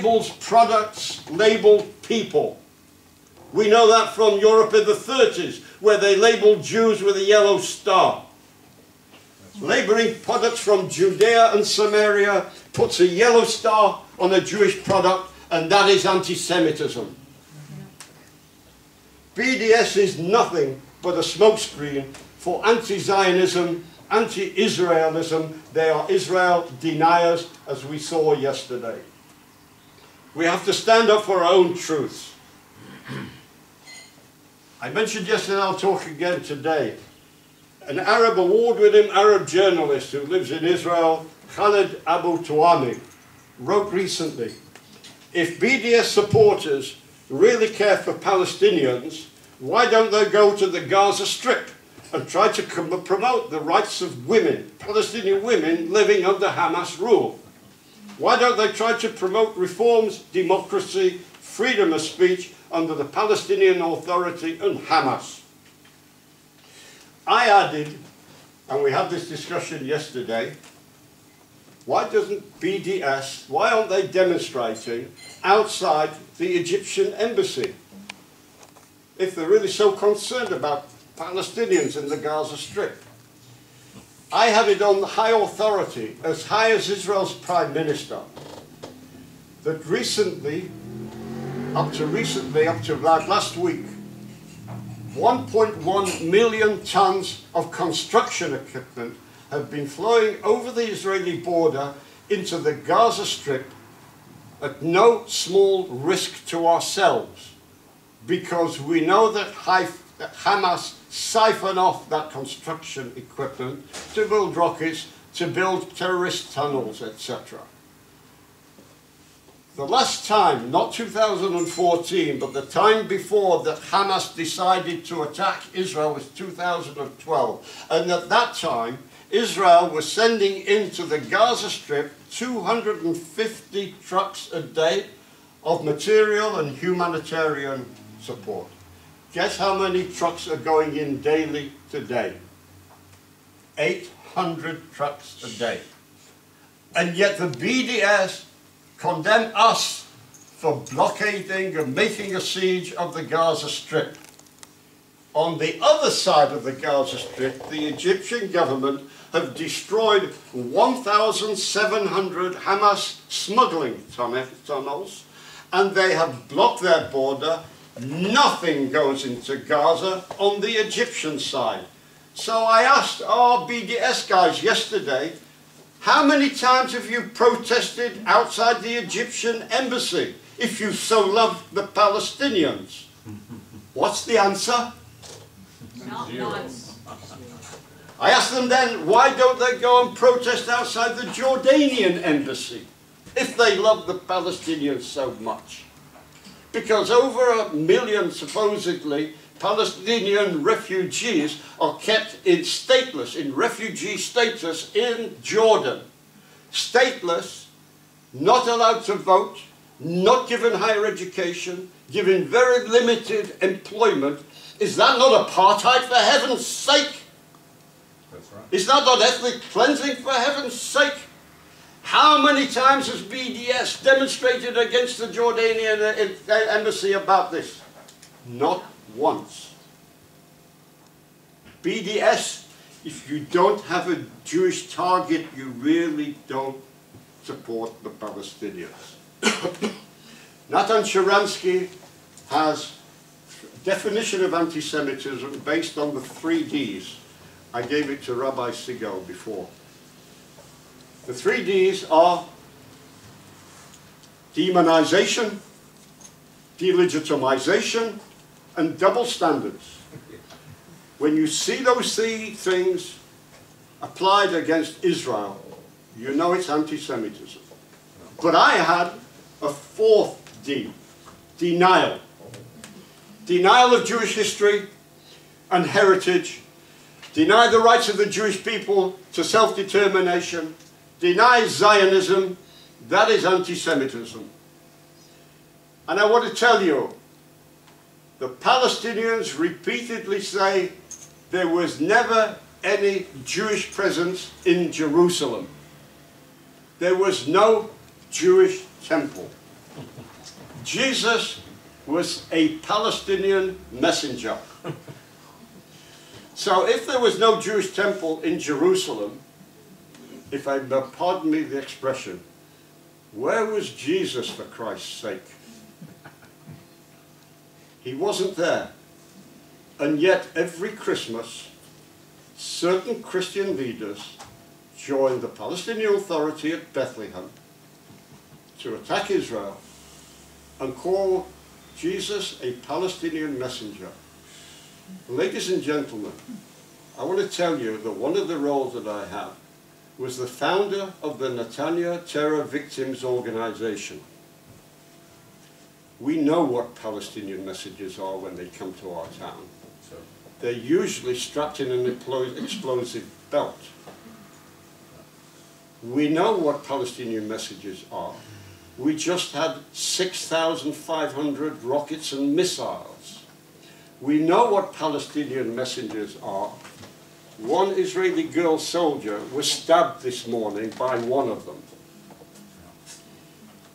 labels products, labeled people. We know that from Europe in the 30s, where they labeled Jews with a yellow star. Labeling products from Judea and Samaria puts a yellow star on a Jewish product, and that is anti-Semitism. BDS is nothing but a smokescreen for anti-Zionism, anti-Israelism. They are Israel deniers, as we saw yesterday. We have to stand up for our own truths. I mentioned yesterday, I'll talk again today. An Arab, award-winning Arab journalist who lives in Israel, Khaled Abu Tuami, wrote recently, if BDS supporters really care for Palestinians, why don't they go to the Gaza Strip and try to promote the rights of women, Palestinian women living under Hamas rule? Why don't they try to promote reforms, democracy, freedom of speech under the Palestinian Authority and Hamas? I added, and we had this discussion yesterday, why doesn't BDS, why aren't they demonstrating outside the Egyptian embassy? If they're really so concerned about Palestinians in the Gaza Strip. I have it on high authority, as high as Israel's Prime Minister, that recently, up to last week, 1.1 million tons of construction equipment have been flowing over the Israeli border into the Gaza Strip at no small risk to ourselves, because we know that Hamas siphon off that construction equipment to build rockets, to build terrorist tunnels, etc. The last time, not 2014, but the time before that Hamas decided to attack Israel was 2012. And at that time, Israel was sending into the Gaza Strip 250 trucks a day of material and humanitarian support. Guess how many trucks are going in daily today? 800 trucks a day. And yet the BDS condemn us for blockading and making a siege of the Gaza Strip. On the other side of the Gaza Strip, the Egyptian government have destroyed 1,700 Hamas smuggling tunnels, and they have blocked their border. Nothing goes into Gaza on the Egyptian side. So I asked our BDS guys yesterday, how many times have you protested outside the Egyptian embassy if you so love the Palestinians? What's the answer? Not once. I asked them then, why don't they go and protest outside the Jordanian embassy if they love the Palestinians so much? Because over 1 million, supposedly, Palestinian refugees are kept in stateless, in refugee status in Jordan. Stateless, not allowed to vote, not given higher education, given very limited employment. Is that not apartheid, for heaven's sake? That's right. Is that not ethnic cleansing, for heaven's sake? How many times has BDS demonstrated against the Jordanian embassy about this? Not once. BDS, if you don't have a Jewish target, you really don't support the Palestinians. Natan Sharansky has a definition of anti-Semitism based on the 3 Ds. I gave it to Rabbi Segal before. The 3 Ds are demonization, delegitimization, and double standards. When you see those 3 things applied against Israel, you know it's anti-Semitism. But I had a 4th D, denial. Denial of Jewish history and heritage, deny the rights of the Jewish people to self-determination, deny Zionism. That is anti-Semitism. And I want to tell you, the Palestinians repeatedly say there was never any Jewish presence in Jerusalem. There was no Jewish temple. Jesus was a Palestinian messenger. So if there was no Jewish temple in Jerusalem, if I pardon me the expression, where was Jesus for Christ's sake? He wasn't there. And yet every Christmas, certain Christian leaders joined the Palestinian Authority at Bethlehem to attack Israel and call Jesus a Palestinian messenger. Ladies and gentlemen, I want to tell you that one of the roles that I have was the founder of the Netanya Terror Victims Organization. We know what Palestinian messages are when they come to our town. They're usually strapped in an explosive belt. We know what Palestinian messages are. We just had 6,500 rockets and missiles. We know what Palestinian messengers are. One Israeli girl soldier was stabbed this morning by one of them.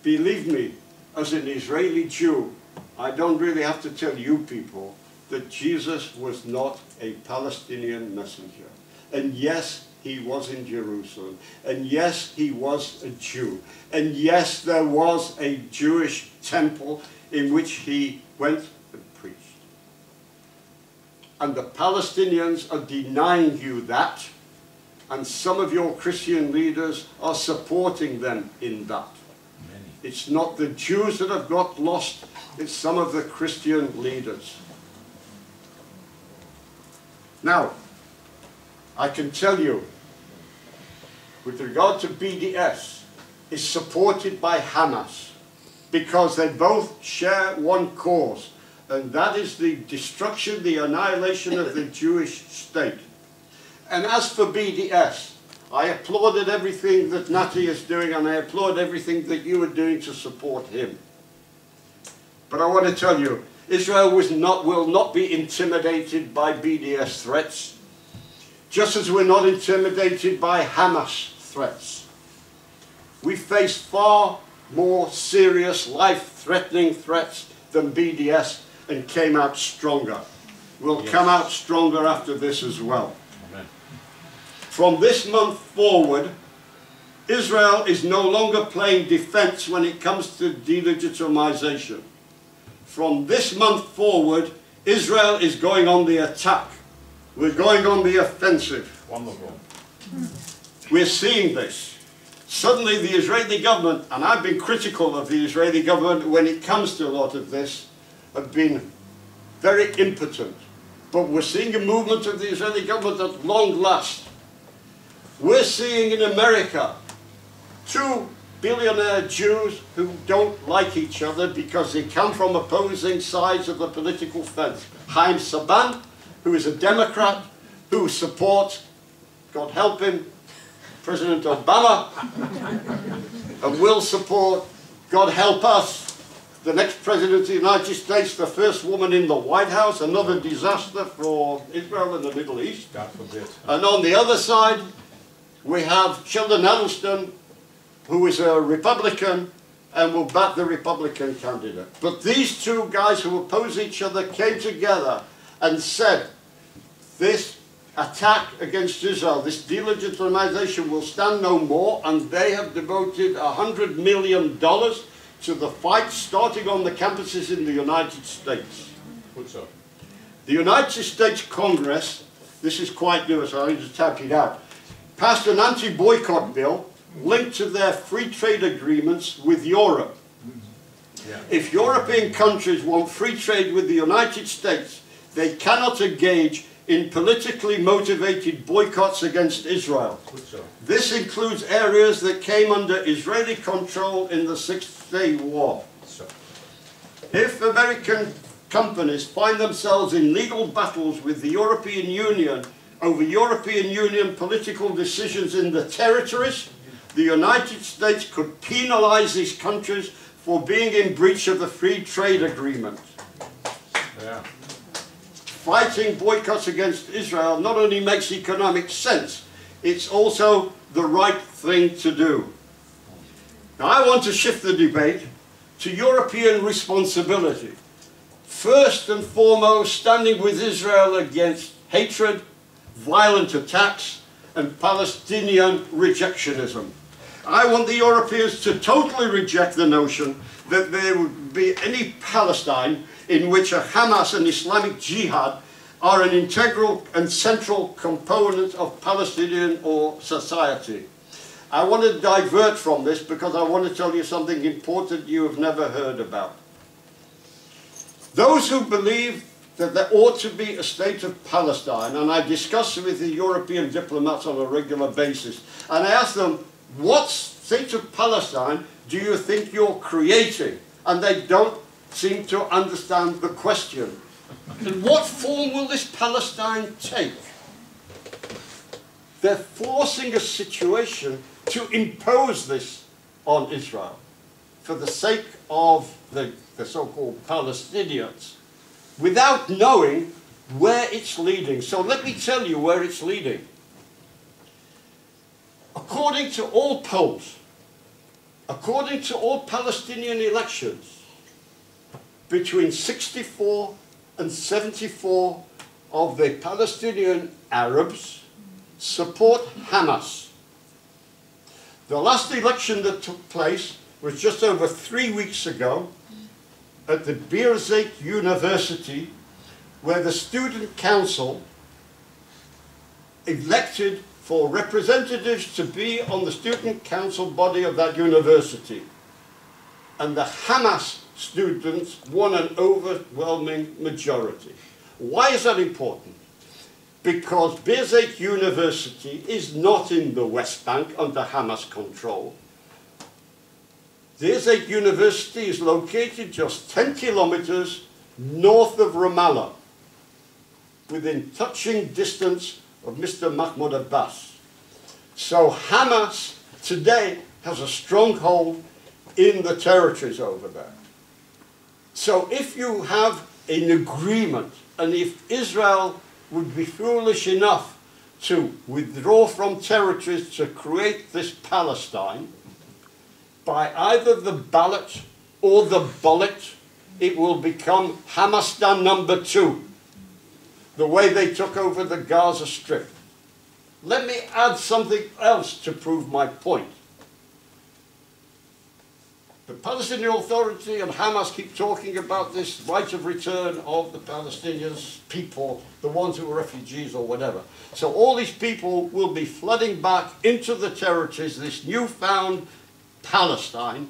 Believe me, as an Israeli Jew, I don't really have to tell you people that Jesus was not a Palestinian messenger. And yes, he was in Jerusalem. And yes, he was a Jew. And yes, there was a Jewish temple in which he went and preached. And the Palestinians are denying you that. And some of your Christian leaders are supporting them in that. It's not the Jews that have got lost, it's some of the Christian leaders. Now, I can tell you, with regard to BDS, is supported by Hamas, because they both share one cause, and that is the destruction, the annihilation of the Jewish state. And as for BDS, I applauded everything that Nati is doing, and I applaud everything that you are doing to support him. But I want to tell you, Israel will not be intimidated by BDS threats, just as we're not intimidated by Hamas threats. We face far more serious, life-threatening threats than BDS and came out stronger. We'll come out stronger after this as well. Amen. From this month forward, Israel is no longer playing defense when it comes to delegitimization. From this month forward, Israel is going on the attack. We're going on the offensive. Wonderful. We're seeing this. Suddenly the Israeli government, and I've been critical of the Israeli government when it comes to a lot of this, have been very impotent. But we're seeing a movement of the Israeli government at long last. We're seeing in America 2 billionaire Jews who don't like each other because they come from opposing sides of the political fence. Chaim Saban, who is a Democrat, who supports, God help him, President Obama, and will support, God help us, the next President of the United States, the first woman in the White House, another disaster for Israel and the Middle East. God forbid. And on the other side, we have Sheldon Adelson, who is a Republican and will back the Republican candidate. But these two guys who oppose each other came together and said, this attack against Israel, this delegitimization will stand no more, and they have devoted $100 million to the fight starting on the campuses in the United States. What's up? The United States Congress, this is quite new, so I need to tap it out, passed an anti-boycott bill linked to their free trade agreements with Europe. Yeah. If European countries want free trade with the United States, they cannot engage in politically motivated boycotts against Israel. This includes areas that came under Israeli control in the Six-Day War. If American companies find themselves in legal battles with the European Union over European Union political decisions in the territories, the United States could penalize these countries for being in breach of the free trade agreement. Yeah. Fighting boycotts against Israel not only makes economic sense, it's also the right thing to do. Now I want to shift the debate to European responsibility. First and foremost, standing with Israel against hatred, violent attacks, and Palestinian rejectionism. I want the Europeans to totally reject the notion that there would be any Palestine in which a Hamas and Islamic Jihad are an integral and central component of Palestinian or society. I want to divert from this because I want to tell you something important you have never heard about. Those who believe that there ought to be a state of Palestine, and I discuss with the European diplomats on a regular basis, and I ask them, what state of Palestine do you think you're creating? And they don't seem to understand the question. And what form will this Palestine take? They're forcing a situation to impose this on Israel for the sake of the so-called Palestinians, without knowing where it's leading. So let me tell you where it's leading. According to all polls, according to all Palestinian elections, between 64 and 74 of the Palestinian Arabs support Hamas. The last election that took place was just over 3 weeks ago at the Birzeit University, where the student council elected for representatives to be on the student council body of that university. And the Hamas students won an overwhelming majority. Why is that important? Because Birzeit University is not in the West Bank under Hamas control. Birzeit University is located just 10 kilometers north of Ramallah, within touching distance of Mr. Mahmoud Abbas. So Hamas today has a stronghold in the territories over there. So if you have an agreement, and if Israel would be foolish enough to withdraw from territories to create this Palestine, by either the ballot or the bullet, it will become Hamastan number 2, the way they took over the Gaza Strip. Let me add something else to prove my point. The Palestinian Authority and Hamas keep talking about this right of return of the Palestinians, people, the ones who are refugees or whatever. So all these people will be flooding back into the territories, this newfound Palestine,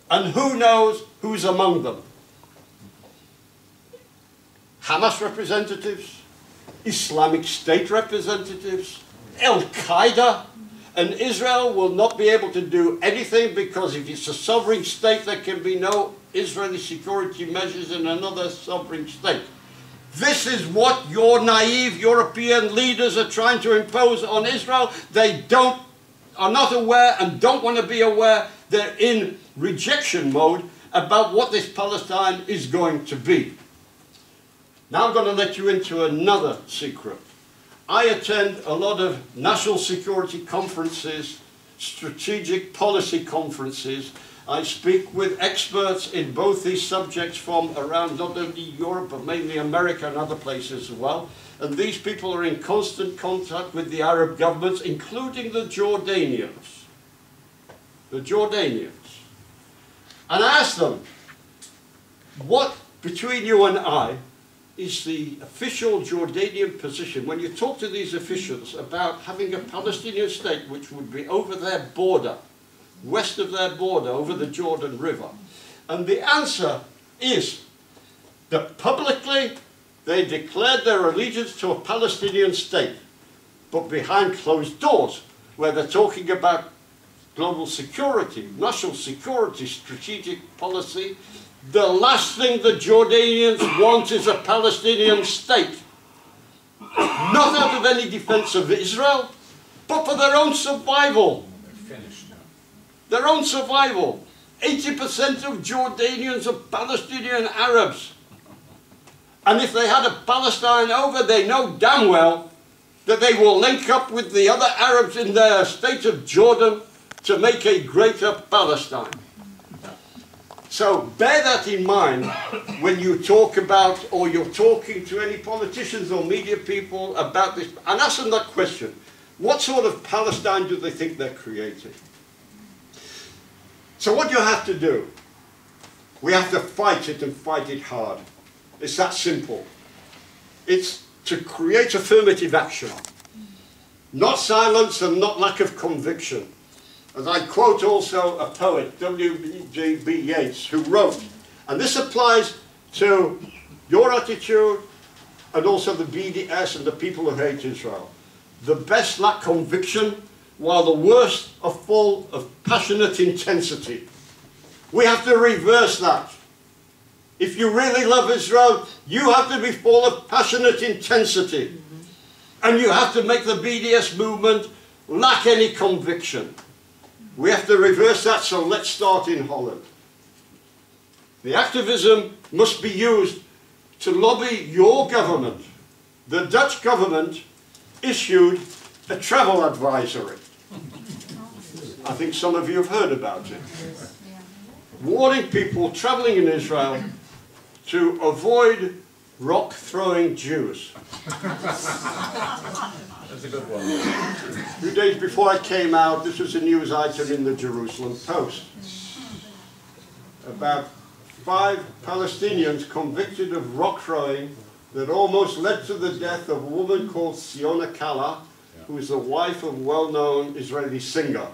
and who knows who's among them? Hamas representatives, Islamic State representatives, Al-Qaeda, and Israel will not be able to do anything because if it's a sovereign state, there can be no Israeli security measures in another sovereign state. This is what your naive European leaders are trying to impose on Israel. They are not aware and don't want to be aware. They're in rejection mode about what this Palestine is going to be. Now I'm going to let you into another secret. I attend a lot of national security conferences, strategic policy conferences. I speak with experts in both these subjects from around not only Europe, but mainly America and other places as well. And these people are in constant contact with the Arab governments, including the Jordanians. The Jordanians. And I ask them, what, between you and I, is the official Jordanian position when you talk to these officials about having a Palestinian state which would be over their border, west of their border, over the Jordan River? And the answer is that publicly they declared their allegiance to a Palestinian state, but behind closed doors, where they're talking about global security, national security, strategic policy, the last thing the Jordanians want is a Palestinian state. Not out of any defense of Israel, but for their own survival. They're finished now. Their own survival. 80% of Jordanians are Palestinian Arabs. And if they had a Palestine over, they know damn well that they will link up with the other Arabs in their state of Jordan to make a greater Palestine. So bear that in mind when you talk about, or you're talking to any politicians or media people about this, and ask them that question. What sort of Palestine do they think they're creating? So what you have to do, we have to fight it and fight it hard. It's that simple. It's to create affirmative action. Not silence and not lack of conviction. As I quote also a poet, W.G.B. Yeats, who wrote, and this applies to your attitude and also the BDS and the people who hate Israel. The best lack conviction, while the worst are full of passionate intensity. We have to reverse that. If you really love Israel, you have to be full of passionate intensity. And you have to make the BDS movement lack any conviction. We have to reverse that, so let's start in Holland. The activism must be used to lobby your government. The Dutch government issued a travel advisory. I think some of you have heard about it. Warning people travelling in Israel to avoid rock-throwing Jews. That's a good one. A few days before I came out, this was a news item in the Jerusalem Post. About 5 Palestinians convicted of rock throwing that almost led to the death of a woman called Siona Kala, who is the wife of a well-known Israeli singer.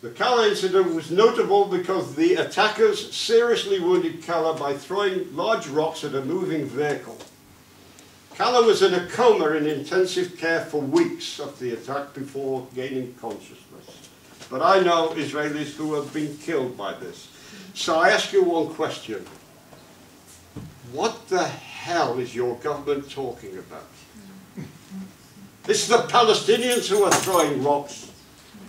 The Kala incident was notable because the attackers seriously wounded Kala by throwing large rocks at a moving vehicle. Kala was in a coma in intensive care for weeks after the attack before gaining consciousness. But I know Israelis who have been killed by this. So I ask you one question. What the hell is your government talking about? It's the Palestinians who are throwing rocks.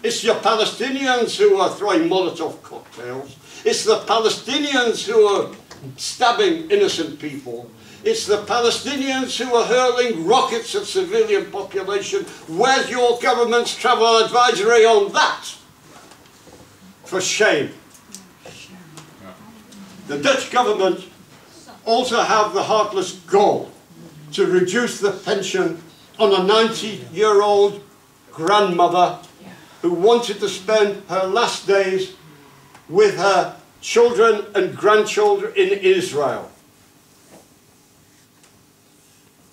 It's the Palestinians who are throwing Molotov cocktails. It's the Palestinians who are stabbing innocent people. It's the Palestinians who are hurling rockets at civilian population. Where's your government's travel advisory on that? For shame. The Dutch government also have the heartless goal to reduce the pension on a 90-year-old grandmother who wanted to spend her last days with her children and grandchildren in Israel.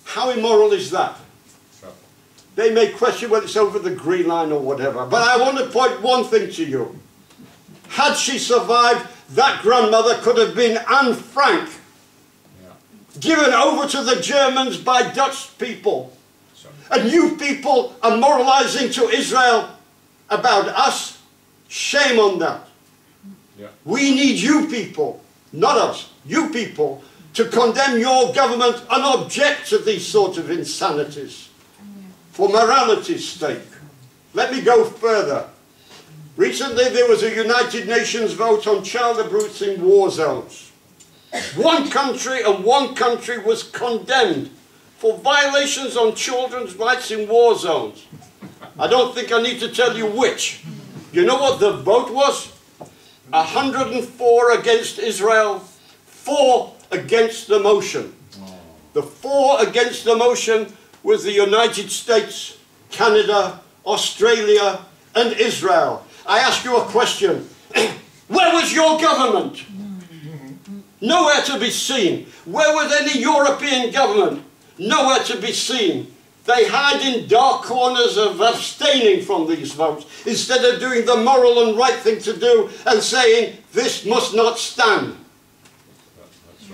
How immoral is that? They may question whether it's over the Green Line or whatever, but I want to point one thing to you. Had she survived, that grandmother could have been Anne Frank, given over to the Germans by Dutch people. And you people are moralizing to Israel about us. Shame on that. Yeah. We need you people, not us, you people, to condemn your government and object to these sort of insanities for morality's sake. Let me go further. Recently there was a United Nations vote on child abuse in war zones. One country was condemned for violations on children's rights in war zones. I don't think I need to tell you which. You know what the vote was? 104 against Israel, 4 against the motion. The 4 against the motion was the United States, Canada, Australia, and Israel. I ask you a question. Where was your government? Nowhere to be seen. Where was any European government? Nowhere to be seen. They hide in dark corners of abstaining from these votes instead of doing the moral and right thing to do and saying this must not stand.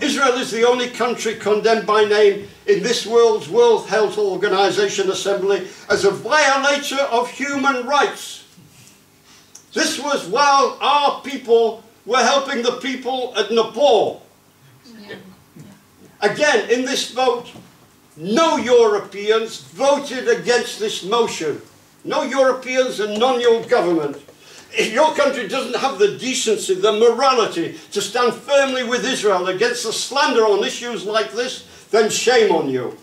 Israel is the only country condemned by name in this World Health Organization Assembly as a violator of human rights. This was while our people were helping the people at Nepal. Again, in this vote, no Europeans voted against this motion. No Europeans and none your government. If your country doesn't have the decency, the morality to stand firmly with Israel against the slander on issues like this, then shame on you.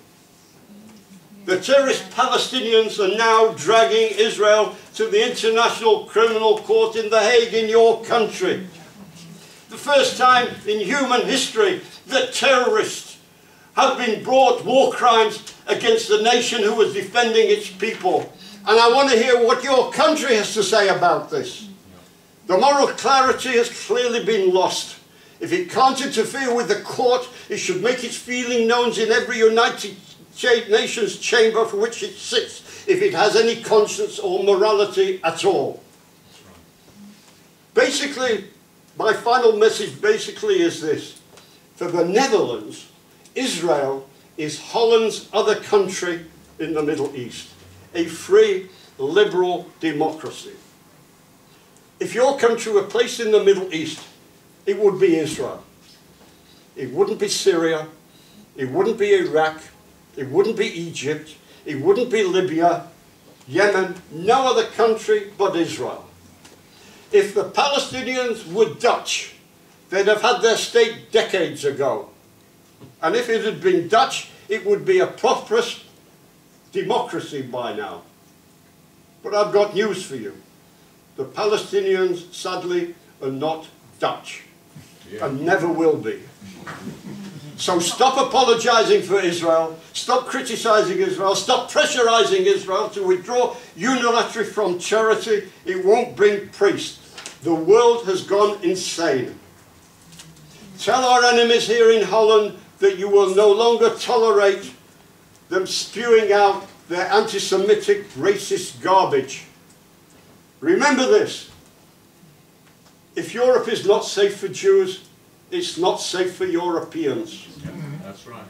The terrorist Palestinians are now dragging Israel to the International Criminal Court in The Hague in your country. the first time in human history that terrorists have been brought war crimes against the nation who was defending its people. And I want to hear what your country has to say about this. The moral clarity has clearly been lost. If it can't interfere with the court, it should make its feeling known in every United Nations chamber for which it sits, if it has any conscience or morality at all. Basically, my final message basically is this. For the Netherlands, Israel is Holland's other country in the Middle East, a free, liberal democracy. If your country were placed in the Middle East, it would be Israel. It wouldn't be Syria, it wouldn't be Iraq, it wouldn't be Egypt, it wouldn't be Libya, Yemen, no other country but Israel. If the Palestinians were Dutch, they'd have had their state decades ago. And if it had been Dutch, it would be a prosperous democracy by now. But I've got news for you. The Palestinians, sadly, are not Dutch, and never will be. So stop apologizing for Israel, stop criticizing Israel, stop pressurizing Israel to withdraw unilaterally from charity. It won't bring peace. The world has gone insane. Tell our enemies here in Holland that you will no longer tolerate them spewing out their anti-Semitic, racist garbage. Remember this. If Europe is not safe for Jews, it's not safe for Europeans. Yeah, that's right.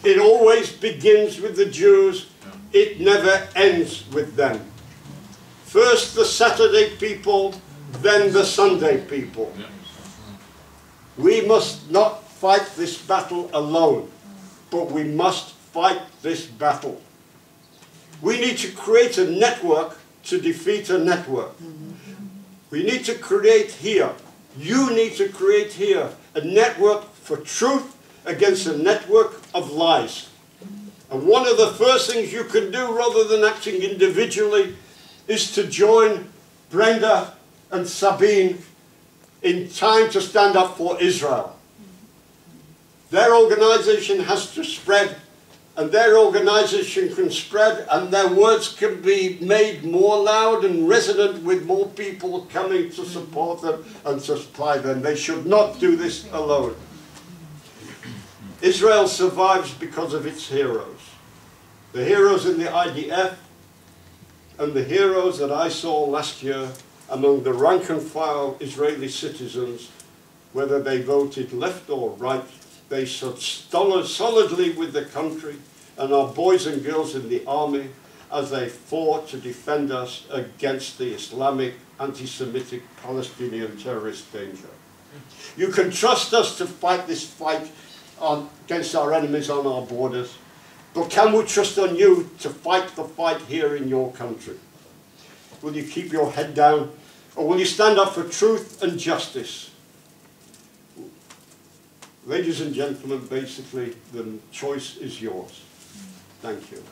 It always begins with the Jews. It never ends with them. First the Saturday people, then the Sunday people. Yeah. We must not fight this battle alone, but we must fight this battle. We need to create a network to defeat a network. We need to create here, you need to create here, a network for truth against a network of lies. And one of the first things you can do, rather than acting individually, is to join Brenda and Sabine in time to stand up for Israel. Their organization has to spread, and their organization can spread, and their words can be made more loud and resonant with more people coming to support them and to supply them. They should not do this alone. Israel survives because of its heroes. The heroes in the IDF and the heroes that I saw last year among the rank and file Israeli citizens, whether they voted left or right, they stood solidly with the country and our boys and girls in the army as they fought to defend us against the Islamic, anti-Semitic, Palestinian terrorist danger. You can trust us to fight this fight against our enemies on our borders, but can we trust on you to fight the fight here in your country? Will you keep your head down, or will you stand up for truth and justice? Ladies and gentlemen, basically the choice is yours. Thank you.